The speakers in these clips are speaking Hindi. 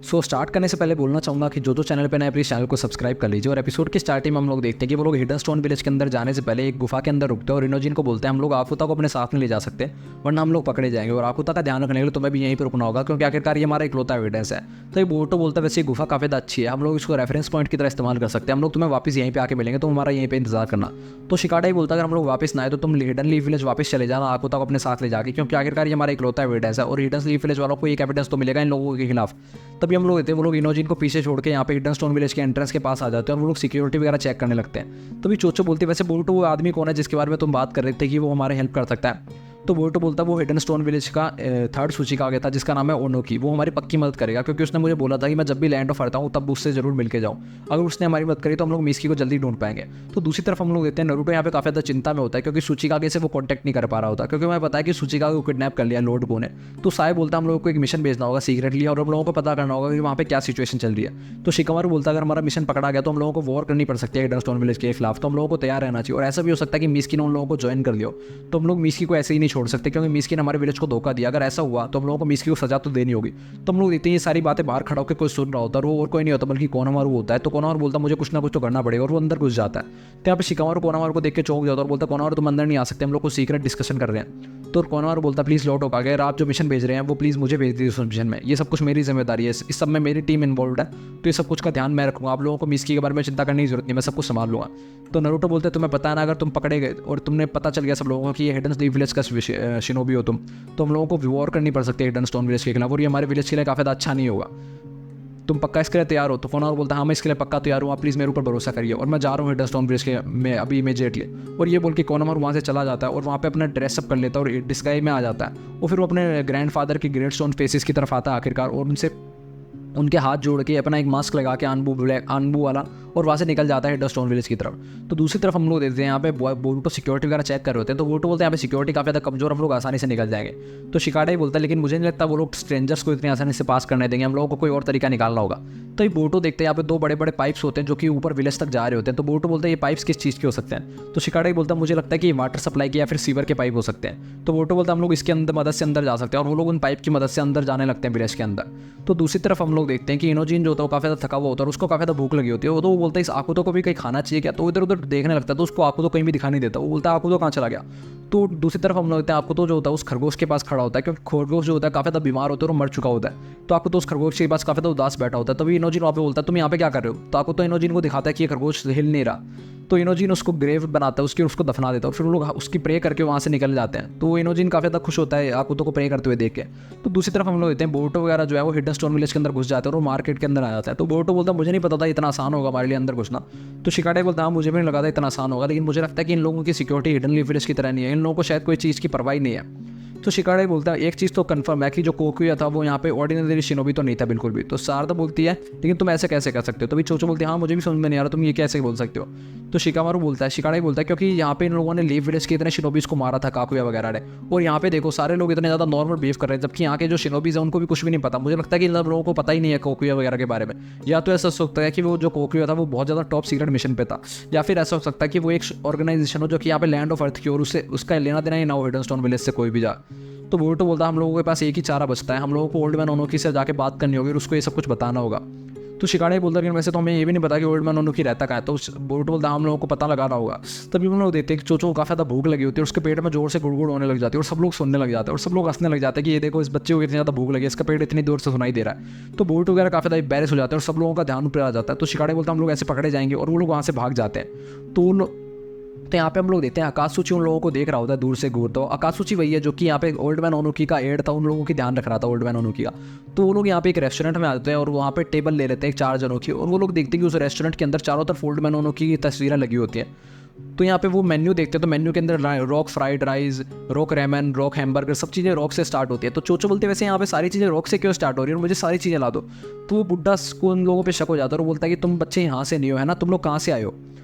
स्टार्ट करने से पहले बोलना चाहूँगा कि जो चैनल पे नए प्लीज़ चैनल को सब्सक्राइब कर लीजिए। और एपिसोड की स्टार्टिंग में हम लोग देखते हैं कि वो लोग हिडन स्टोन विलेज के अंदर जाने से पहले एक गुफा के अंदर रुकते हैं और इनोजिन को बोलते हैं हम लोग आकुता को अपने साथ में ले जा सकते हैं वरना हम लोग पकड़े जाएंगे, और आकुता का ध्यान रखने के लिए तुम्हें भी यहीं पर रुकना होगा क्योंकि आखिरकार ये हमारा इकलौता एविडेंस है। तो ये बोटो बोलता है वैसे ये गुफा काफ़ी अच्छी है, हम लोग इसको रेफरेंस पॉइंट की तरह इस्तेमाल कर सकते हैं, हम लोग तुम्हें वापस यहीं पे आके मिलेंगे, तो हमारा यहीं पे इंतजार करना। तो शिकाडा ही बोलता है अगर हम लोग वापस ना आए तो तुम हिडन लीफ विलेज वापस चले जाना आकुता को अपने साथ ले जाके, क्योंकि आखिरकार ये हमारा इकलौता एविडेंस है और हिडन लीफ विलेज वालों को एक एविडेंस तो मिलेगा इन लोगों के खिलाफ। तभी हम लोग वो लोग इनोजिन को पीछे छोड़ के यहाँ पे हिडन स्टोन विलेज के एंट्रेंस के पास आ जाते हैं और वो लोग सिक्योरिटी वगैरह चेक करने लगते हैं। तभी चोचो बोलती है वैसे बोल्टो वो आदमी कौन है जिसके बारे में तुम बात कर रहे थे कि वो हमारे हेल्प कर सकता है। तो बोल्टो बोलता है वो हिडन स्टोन विलेज का थर्ड सूची का आ गया था जिसका नाम है ओनोकी, वो हमारी पक्की मदद करेगा क्योंकि उसने मुझे बोला था कि मैं जब भी लैंड ऑफ आता हूँ तब उससे जरूर मिलके जाऊँ, अगर उसने हमारी मदद करी तो हम लोग मिस्की को जल्दी ढूंढ पाएंगे। तो दूसरी तरफ हम लोग देखते हैं नरूटो यहाँ पे काफ़ी ज़्यादा चिंता में होता है क्योंकि सूचिकागे से वो कॉन्टैक्ट नहीं कर पा रहा होता, क्योंकि मैं पता है कि सूचिकागे को किडनैप कर लिया लॉर्ड गो ने। तो साय बोलता है हम लोगों को एक मिशन भेजना होगा सीक्रेटली और हम लोगों को पता करना होगा कि वहाँ पे क्या सिचुएशन चल रही है। तो शिकामारू बोलता है अगर हमारा मिशन पकड़ा गया तो हम लोगों को वॉर करनी पड़ सकती है हिडन स्टोन विलेज के खिलाफ, तो हम लोगों को तैयार रहना चाहिए। और ऐसा भी हो सकता है कि मिस्की ने उन लोगों को ज्वाइन कर लियो, तो हम लोग मिस्की को ऐसे ही नहीं छोड़ सकते क्योंकि मिस्की ने हमारे विलेज को धोखा दिया। अगर ऐसा हुआ तो हम लोगों को मिस्की को सजा तो देनी होगी। तो हम लोग देखते हैं ये सारी बातें बाहर खड़ा होकर कोई सुन रहा होता है, वो और कोई नहीं होता बल्कि कोनामारू होता है। तो कोनामारू बोलता है मुझे कुछ ना कुछ तो करना पड़ेगा और वो अंदर घुस जाता है। तो यहाँ पे शिकामारू कोनामारू को देख के चौंक जाता है और बोलता है कोनामारू तुम अंदर नहीं आ सकते, हम लोग को सीक्रेट डिस्कशन कर रहे हैं। तो कोनामारू बोलता है प्लीज़ लौट होगा, अगर आप जो मिशन भेज रहे हैं वो प्लीज़ मुझे भेज दीजिए उस मिशन में, ये सब कुछ मेरी जिम्मेदारी है, इस सब में मेरी टीम इन्वॉल्व है, तो ये सब कुछ का ध्यान मैं रखूँगा, आप लोगों को मिस्की के बारे में चिंता करने की जरूरत नहीं, मैं सब कुछ संभाल लूँगा। तो नरूटो बोलते हैं तुम्हें पता है ना अगर तुम पकड़े गए और तुमने पता चल गया सब लोगों को कि ये हिडन स्लीप विलेज का शिनोबी हो तुम, तो हम लोगों को वॉर करनी पड़ सकती है हिडन स्टोन विलेज के खिलाफ और ये हमारे विलेज के लिए काफ़ी अच्छा नहीं होगा। तुम पक्का इसके लिए तैयार हो? तो कोनामारू बोलता है हाँ मैं इसके लिए पक्का तैयार हूँ, आप प्लीज़ मेरे ऊपर भरोसा करिए और मैं जा रहा हूँ हिडन स्टोन ब्रिज के में अभी इमीडिएटली। और ये बोल के कोनामारू वहाँ से चला जाता है और वहाँ पे अपना ड्रेसअप कर लेता है और डिस्गाइज में आ जाता है। और फिर वो अपने ग्रैंडफादर के ग्रेट स्टोन फेसेस की तरफ आता है आखिरकार और उनके हाथ जोड़ के अपना एक मास्क लगा के अनबू वाला और वहाँ से निकल जाता है हिडन स्टोन विलेज की तरफ। तो दूसरी तरफ हम लोग देखते हैं यहाँ पे बोरुटो सिक्योरिटी वगैरह चेक कर रहे होते हैं, तो बोरुटो बोलते हैं यहाँ पे सिक्योरिटी काफ़ी ज़्यादा कमजोर, हम लोग आसानी से निकल जाएंगे। तो शिकाडा ही बोलता है लेकिन मुझे नहीं लगता वो लोग स्ट्रेंजर्स को इतनी आसानी से पास करने देंगे, हम लोगों को कोई और तरीका निकालना होगा। तो ये बोरुटो देखते हैं यहाँ पे दो बड़े बड़े पाइप्स होते हैं जो कि ऊपर विलेज तक जा रहे होते हैं। तो बोरुटो बोलते हैं ये पाइप्स किस चीज़ के हो सकते हैं? तो शिकाडा ही बोलता है मुझे लगता है कि वाटर सप्लाई के या फिर सीवर के पाइप हो सकते हैं। तो बोरुटो बोलता है हम लोग इसके अंदर मदद से अंदर जा सकते हैं और वो लोग उन पाइप की मदद से अंदर जाने लगते हैं विलेज के अंदर। तो दूसरी तरफ हम लोग देखते हैं कि इनोजिन जो होता है वो काफ़ी ज़्यादा थका हुआ होता है और उसको काफ़ी ज़्यादा भूख लगी होती है। वो बोलता है इस आकुतो को भी कहीं खाना चाहिए क्या? तो इधर उधर देखने लगता है तो उसको आकुतो कहीं भी दिखाई नहीं देता, वो बोलता है आकुतो कहाँ चला गया? तो दूसरी तरफ हम लोग देखते हैं आकुतो जो होता है उस खरगोश के पास खड़ा होता है क्योंकि खरगोश जो होता है काफ़ी ज़्यादा बीमार होता है और मर चुका होता है। तो आकुतो उस खरगोश के पास काफ़ी ज़्यादा उदास बैठा होता है। तभी इनोजिन वहाँ पे बोलता है तुम यहाँ पे क्या कर रहे हो? तो आकुतो इनोजिन को दिखाता है कि ये खरगोश हिल नहीं रहा। तो इनोजिन उसको ग्रेव बनाता है उसको दफना देता है और फिर वो लोग उसकी प्रे करके वहाँ से निकल जाते हैं। तो इनोजिन काफ़ी ज़्यादा खुश होता है आकुतो को प्रे करते हुए देख के। तो दूसरी तरफ हम लोग देखते हैं बोरुटो वगैरह जो है वो हिडन स्टोन विलेज के अंदर घुस जाते हैं और वो मार्केट के अंदर आ जाता है। तो बोरुटो बोलता है मुझे नहीं पता था इतना आसान होगा हमारे लिए अंदर घुसना। तो शिकाडा बोलता है मुझे भी नहीं लगा था इतना आसान होगा, लेकिन मुझे लगता है कि इन लोगों की सिक्योरिटी हिडन लीफ विलेज की तरह नहीं है, इन लोगों को शायद कोई चीज़ की परवाह नहीं है। तो शिकाडा ही बोलता है एक चीज़ तो कंफर्म है कि जो कोकुया था वो यहाँ पे ऑर्डिनरी शिनोबी तो नहीं था बिल्कुल भी। तो सारदा बोलती है लेकिन तुम ऐसे कैसे कर सकते हो? तभी चोचो बोलती है हाँ मुझे भी समझ में नहीं आ रहा तुम ये कैसे बोल सकते हो। तो शिकामारू बोलता है शिकाडा ही बोलता है क्योंकि यहाँ पे इन लोगों ने लीफ विलेज के इतने शिनोबीज को मारा था काकुया वगैरह ने, और यहाँ पे देखो सारे लोग इतने ज़्यादा नॉर्मल बिहेव कर रहे हैं जबकि यहाँ के जो शिनोबीज हैं उनको भी कुछ भी नहीं पता। मुझे लगता है कि इन लोगों को पता ही नहीं है कोकुया वगैरह के बारे में, या तो ऐसा हो सकता है कि वो जो कोकुया था वो बहुत ज़्यादा टॉप सीक्रेट मिशन पे था, या फिर ऐसा हो सकता है कि वो एक ऑर्गेनाइजेशन हो जो कि यहाँ पे लैंड ऑफ अर्थ की और उसका लेना देना ही ना हो हिडन स्टोन विलेज से कोई भी जा। तो बोरुटो बोलता है हम लोगों के पास एक ही चारा बचता है, हम लोगों को ओल्ड मैन ओनोकी से जाके बात करनी होगी और उसको ये सब कुछ बताना होगा। तो शिकाडा बोलता है कि वैसे तो हमें ये भी नहीं पता कि ओल्ड मैन ओनोकी रहता कहाँ है। तो बोरुटो बोलता है हम लोगों को पता लगाना होगा। तभी हम लोग देखते हैं कि चोचो को काफ़ी ज़्यादा भूख लगी होती है, उसके पेट में जोर से गुड़गुड़ होने लग जाती है और सब लोग सुनने लग जाते हैं और सब लोग हंसने लग जाते हैं कि ये देखो इस बच्चे को कितनी ज़्यादा भूख लगी है, इसका पेट इतनी दूर से सुनाई दे रहा है। तो बोरुटो वगैरह काफ़ी ज़्यादा एम्बैरेस हो जाते हैं और सब लोगों का ध्यान ऊपर आ जाता है। तो शिकाडा बोलता है हम लोग ऐसे पकड़े जाएंगे और वो लोग वहाँ से भाग जाते हैं। तो यहाँ पे हम लोग देखते हैं आकाशुची उन लोगों को देख रहा होता है दूर से घूर। तो आकाशुची वही है जो कि यहाँ पे ओल्ड मैन ओनोकी का एड था, उन लोगों की ध्यान रख रहा था ओल्ड मैन ओनोकी का। तो वो लोग यहाँ पे एक रेस्टोरेंट में आते हैं और वहाँ पे टेबल ले लेते हैं 4 जनों की, और वो लोग देखते हैं कि उस रेस्टोरेंट के अंदर चारों तरफ ओल्ड मैन ओनोकी की तस्वीरें लगी होती हैं। तो यहाँ पे वो मेन्यू देखते हैं तो मेन्यू के अंदर rock fried rice, rock ramen, rock hamburger, सब चीज़ें रॉक से स्टार्ट होती है। तो चोचो बोलते हैं वैसे यहाँ पे सारी चीज़ें रॉक से क्यों स्टार्ट हो रही है और मुझे सारी चीज़ें ला दो। तो वो बुढ़ा उन लोगों पे शक हो जाता है और बोलता है कि तुम बच्चे यहाँ से नहीं हो है ना, तुम लोग कहाँ से आए हो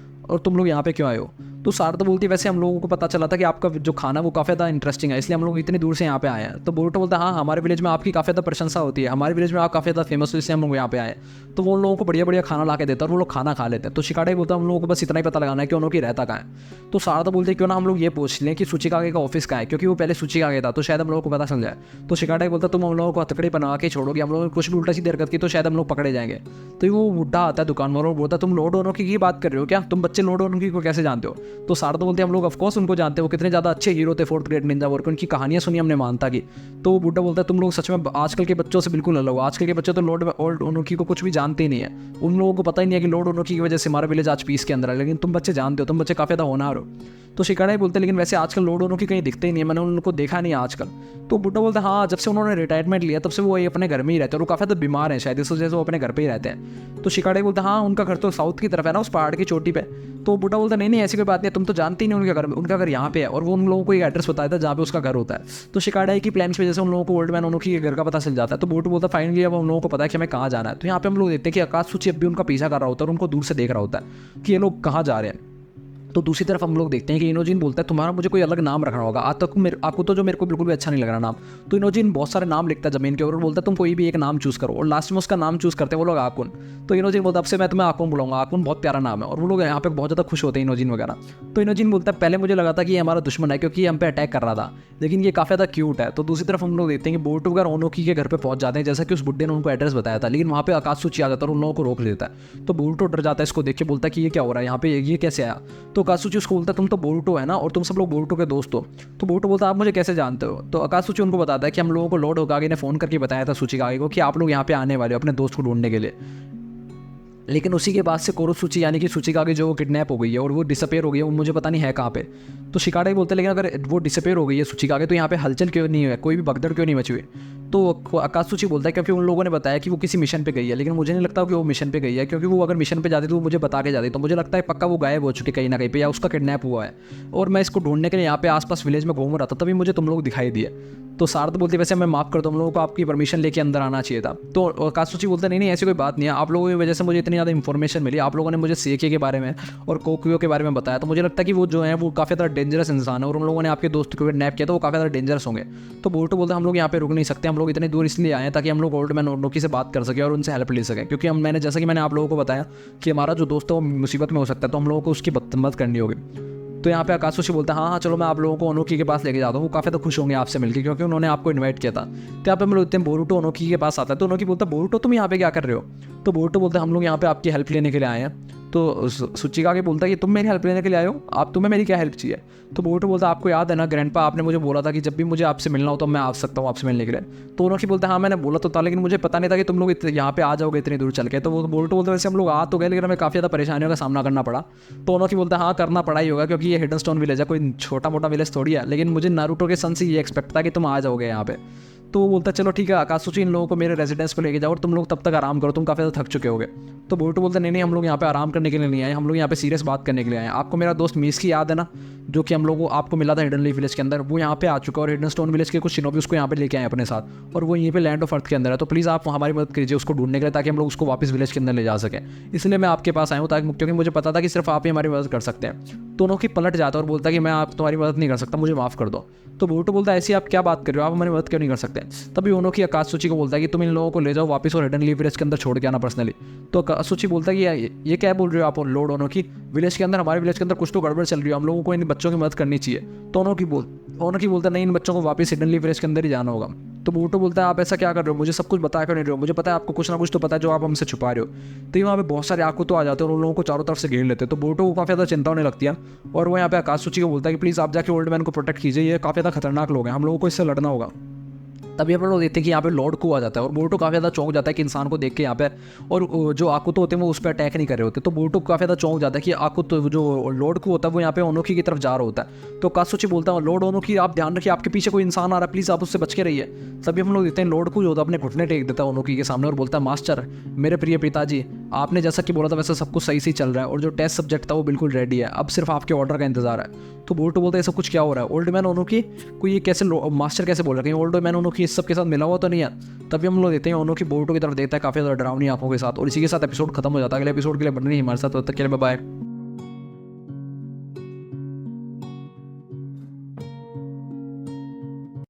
और तुम लोग यहाँ पे क्यों आए हो? तो सारदा बोलती है वैसे हम लोगों को पता चला था कि आपका जो खाना वो काफ़ी ज़्यादा इंटरेस्टिंग है, इसलिए हम लोग इतनी दूर से यहाँ पे आए हैं। तो बोरुटो बोलता है हाँ, हमारे विलेज में आपकी काफ़ी ज़्यादा प्रशंसा होती है, हमारे विलेज में आप काफ़ी ज़्यादा फेमस हो, इसलिए हम लोग यहाँ पे आए। तो वो उन लोगों को बढ़िया बढ़िया खाना ला के देता है और वो लोग खाना खा लेते हैं। तो शिकाडे बोलता है हम लोगों को बस इतना ही पता लगाना है कि उन्होंने रहता कहाँ है। तो सारदा बोलते हैं क्यों ना हम लोग ये पूछ लें कि सूचिकागे का ऑफिस कहाँ है, क्योंकि वो पहले सूचिकागे था, तो शायद हम लोगों को पता चल जाए। तो शिकाडे बोलता तुम हम लोगों को हथकड़ी बना के छोड़ोगे, हम लोगों ने कुछ भी उल्टा सीधी हरकत की तो शायद हम लोग पकड़े जाएंगे। तो वो बुढ़ा आता है दुकान में और बोलता तुम लॉर्ड ओनोकी की बात कर रहे हो क्या, तुम बच्चे लॉर्ड ओनोकी को कैसे जानते हो। तो सारदा बोलते हैं हम लोग ऑफकोर्स उनको जानते हो, कितने ज़्यादा अच्छे हीरो थे फोर्थ ग्रेड निंजा वॉर, उनकी कहानियाँ सुनी हमने मानता की। तो वो बुढ़ा बोलता है तुम लोग सच में आजकल के बच्चों से बिल्कुल अलग हो, आजकल के बच्चे तो लॉर्ड ओनोकी को कुछ भी जानते ही नहीं है, उन लोगों को पता ही नहीं है कि लॉर्ड ओनोकी की वजह से हमारा विलेज आज पीस के अंदर है, लेकिन तुम बच्चे जानते हो, तुम बच्चे काफ़ी ज़्यादा होनहार हो। तो शिकाडा बोलते हैं लेकिन वैसे आजकल लॉर्ड ओनोकी कहीं दिखते ही नहीं है, मैंने उनको देखा नहीं आजकल। तो बुड्ढा बोलता है हाँ, जब से उन्होंने रिटायरमेंट लिया तब से वो अपने घर में ही रहते हैं और वो काफ़ी ज़्यादा बीमार हैं शायद, इस वजह से वो अपने घर पे ही रहते हैं। तो शिकाडा बोलता है हाँ, उनका घर तो साउथ की तरफ है ना, उस पहाड़ की चोटी पे। तो बुड्ढा बोलता नहीं नहीं ऐसी कोई बात नहीं, तुम तो जानती नहीं उनके घर में, उनका घर यहाँ पे है, और वो उन लोगों को एक एड्रेस बताया था जहाँ पे उसका घर होता है। तो शिकाडा की प्लान की वजह से उन लोगों को ओल्ड मैन ओनोकी के घर का पता चल जाता है। तो बुड्ढा बोलता फाइनली अब हम लोगों को पता है कि हमें कहाँ जाना है। तो यहाँ पे हम लोग देखते हैं कि आकाशुची अब भी उनका पीछा कर रहा होता है और उनको दूर से देख रहा होता है कि ये लोग कहाँ जा रहे हैं। तो दूसरी तरफ हम लोग देखते हैं कि इनोजिन बोलता है तुम्हारा मुझे कोई अलग नाम रखना होगा, आज तक आपको तो जो मेरे को बिल्कुल भी अच्छा नहीं लग रहा नाम। तो इनोजिन बहुत सारे नाम लिखता है जमीन के ऊपर और बोलता है तुम कोई भी एक नाम चूज़ करो, और लास्ट में उसका नाम चूज़ करते हैं वो लोग आकुन। तो इनोजिन बोलता है अब से मैं तुम्हें आकुन बुलाऊंगा, आकुन बहुत प्यारा नाम है, और वो लोग यहाँ पे बहुत ज़्यादा खुश होते हैं इनोजिन वगैरह। तो इनोजिन बोलता है पहले मुझे लगा था कि ये हमारा दुश्मन है क्योंकि ये हम पे अटैक कर रहा था, लेकिन ये काफ़ी ज़्यादा क्यूट है। तो दूसरी तरफ हम लोग देखते हैं कि बोरुटो वगैरह ओनोकी के घर पे पहुंच जाते हैं, जैसा कि उस बुड्ढे ने उनको एड्रेस बताया था, लेकिन वहाँ पे आकाशुची आ जाता है और उन लोगों को रोक लेता है। तो बोरुटो डर जाता है इसको देख के, बोलता है कि ये क्या हो रहा है यहाँ पे, ये कैसे आया। तो आकाशुची उसको बोलता है तुम तो बोरुटो है ना, और तुम सब लोग बोरुटो के दोस्त हो। तो बोरुटो बोलता है आप मुझे कैसे जानते हो। तो आकाशुची उनको बताता है कि हम लोगों को लॉर्ड होकागे ने फ़ोन करके बताया था सूचिकागे को कि आप लोग यहाँ पे आने वाले हो अपने दोस्त को ढूंढने के लिए। लेकिन उसी के बाद से कोरोसुची यानी कि सूचिकागे जो किडनैप हो गई है और वो डिसअपेयर हो गई है, वो मुझे पता नहीं है कहाँ पे। तो शिकाडा ही बोलते हैं लेकिन अगर वो डिसअपेयर हो गई है सूचिकागे तो यहाँ पे हलचल क्यों नहीं है, कोई भी भगदड़ क्यों नहीं मची हुई। तो आकाशुची बोलता है क्योंकि उन लोगों ने बताया कि वो किसी मिशन पे गई है, लेकिन मुझे नहीं लगता कि वो मिशन पे गई है, क्योंकि वो अगर मिशन पे जाती तो वो मुझे बता के जाती। तो मुझे लगता है पक्का वो गायब हो चुकी कहीं ना कहीं पे, या उसका किडनैप हुआ है, और मैं इसको ढूंढने के लिए यहाँ पे आसपास विलेज में घूम रहा था, तभी मुझे तुम लोग दिखाई दिए। तो सारदा बोलती वैसे मैं माफ़ कर दूँ, हम लोगों को आपकी परमिशन लेके अंदर आना चाहिए था। तो आकाशुची बोलता नहीं नहीं ऐसी कोई बात नहीं है, आप लोगों की वजह से मुझे इतनी ज़्यादा इन्फॉर्मेशन मिली, आप लोगों ने मुझे सेके के बारे में और कोकुयो के बारे में बताया, तो मुझे लगता है कि वो जो है वो काफ़ी ज़्यादा डेंजरस इंसान है, और उन लोगों ने आपके दोस्त को किडनैप किया तो वो काफ़ी ज़्यादा डेंजरस होंगे। तो बोरुटो बोलते हम लोग यहाँ पे रुक नहीं सकते, हम लोग इतनी दूर इसलिए आए हैं ताकि हम लोग ओल्ड मैन ओनोकी से बात कर सकें और उनसे हेल्प ले सकें, क्योंकि हम जैसा कि मैंने आप लोगों को बताया कि हमारा जो दोस्त है वो मुसीबत में हो सकता है, तो हम लोगों को उसकी मदद करनी होगी। तो यहाँ पे आकाशुची बोलता है हाँ हाँ चलो मैं आप लोगों को ओनोकी के पास लेके जाता हूँ, वो काफ़ी तो खुश होंगे आपसे मिलकर क्योंकि उन्होंने आपको इनवाइट किया था। तो यहाँ पे हम लोग देखते हैं बोरुटो ओनोकी के पास आता है। तो ओनोकी बोलता है बोरुटो तुम यहाँ पे क्या कर रहे हो। तो बोरुटो बोलता है हम लोग यहाँ पे आपकी हेल्प लेने के लिए आए हैं। तो सूचिकागे बोलता है कि तुम मेरी हेल्प लेने के लिए आए हो, आप तुम्हें मेरी क्या हेल्प चाहिए। तो बोरुटो बोलता है आपको याद है ना ग्रैंडपा, आपने मुझे बोला था कि जब भी मुझे आपसे मिलना हो तो मैं आ सकता हूँ आपसे मिलने के लिए। तो ओनोकी बोलता है हाँ मैंने बोला तो था, लेकिन मुझे पता नहीं था कि तुम लोग यहाँ पे आ जाओगे इतनी दूर चल के। तो वो बोरुटो बोलता है वैसे हम लोग आ तो गए, लेकिन हमें काफ़ी ज़्यादा परेशानियों का सामना करना पड़ा। तो ओनोकी बोलता है हाँ करना पड़ा ही होगा क्योंकि ये हिडन स्टोन विलेज है, कोई छोटा मोटा विलेज थोड़ी है, लेकिन मुझे नारुतो के सन से ये एक्सपेक्ट था कि तुम आ जाओगे यहाँ पे। तो वो बोलता है चलो ठीक है आकाशुची इन लोगों को मेरे रेजिडेंस पे लेके जाओ और तुम लोग तब तक आराम करो, तुम काफ़ी ज़्यादा थक चुके होगे। तो बोरुटो बोलता है नहीं नहीं हम लोग यहाँ पे आराम करने के लिए नहीं आए, हम लोग यहाँ पे सीरियस बात करने के लिए आए। आपको मेरा दोस्त मीस्की याद है ना, जो कि हम लोग को आपको मिला था हिडन लीफ विलेज के अंदर, वो यहाँ पे आ चुका है और हिडन स्टोन विलेज के कुछ शिनोबी उसको यहाँ पे लेके आए अपने साथ, और वो यहीं पे लैंड ऑफ अर्थ के अंदर है। तो प्लीज़ आप हमारी मदद कीजिए उसको ढूंढने के लिए ताकि हम लोग उसको वापस विलेज के अंदर ले जा सकें। इसलिए मैं आपके पास आया हूँ ताकि, क्योंकि मुझे पता था कि सिर्फ आप ही हमारी मदद कर सकते हैं। दोनों की पलट जाता है और बोलता है कि मैं आप तुम्हारी मदद नहीं कर सकता, मुझे माफ़ कर दो। तो बोरुटो बोलता है ऐसी आप क्या बात कर रहे हो, आप हमारी मदद क्यों नहीं कर सकते। तभी ओनोकी आकाशुची को बोलता है कि तुम इन लोगों को ले जाओ वापस और हिडन लीफ विलेज के अंदर छोड़ के आना पर्सनली। तो आकाशुची बोलता है कि ये क्या बोल रहे हो आप लॉर्ड ओनोकी, विलेज के अंदर हमारे विलेज के अंदर कुछ तो गड़बड़ चल रही है, हम लोगों को इन बच्चों की मदद करनी चाहिए। तो ओनोकी बोलता नहीं इन बच्चों को वापस हिडन लीफ विलेज के अंदर ही जाना होगा। तो बोरुटो बोलता है आप ऐसा क्या कर रहे हो, मुझे सब कुछ बता कर नहीं रहे हो, मुझे पता है आपको कुछ ना कुछ तो पता है जो आप हमसे छुपा रहे हो। तो वहाँ पे बहुत सारे आकू तो आ जाते हैं और उन लोगों को चारों तरफ से घेर लेते हैं। तो बोरुटो को काफ़ी ज़्यादा चिंता होने लगती है और वो यहाँ पे आकाशुची को बोलता है कि प्लीज़ आप जाके ओल्ड मैन को प्रोटेक्ट कीजिए, ये काफ़ी ज़्यादा खतरनाक लोग हैं, हम लोगों को इससे लड़ना होगा। तभी अपन लोग देखते हैं कि यहाँ पे लॉर्ड को आ जाता है और बोरुटो काफ़ी ज़्यादा चौंक जाता है कि इंसान को देख के यहाँ पे, और जो आकुतो होते हैं वो उस पर अटैक नहीं कर रहे होते। तो बोरुटो काफ़ी ज़्यादा चौंक जाता है कि आकुतो जो लॉर्ड को होता है वो यहाँ पे ओनोकी की तरफ जा रहा होता है। तो आकाशुची बोलता है लॉर्ड ओनोकी आप ध्यान रखिए, आपके पीछे कोई इंसान आ रहा है, प्लीज़ आप उससे बच के रहिए। तभी हम लोग देखते हैं लॉर्ड को जो होता है अपने घुटने टेक देता है ओनोकी के सामने और बोलता है मास्टर मेरे प्रिय पिताजी, आपने जैसा कि बोला था वैसे सब कुछ सही से चल रहा है और जो टेस्ट सब्जेक्ट था वो बिल्कुल रेडी है, अब सिर्फ आपके ऑर्डर का इंतजार है। तो बोरुटो बोलता है ये सब कुछ क्या हो रहा है, ओल्ड मैन ओनोकी को ये कैसे मास्टर कैसे बोल रहा है, कहीं ओल्ड मैन ओनोकी इस सब के साथ मिला हुआ तो नहीं है। तभी हम लोग देखते हैं ओनोकी बोरुटो की तरफ देखता है काफ़ी ज़्यादा डरावनी आंखों के साथ, और इसी के साथ एपिसोड खत्म हो जाता है। अगले एपिसोड के लिए बन रही है हमारे साथ, तब तक के लिए बाय।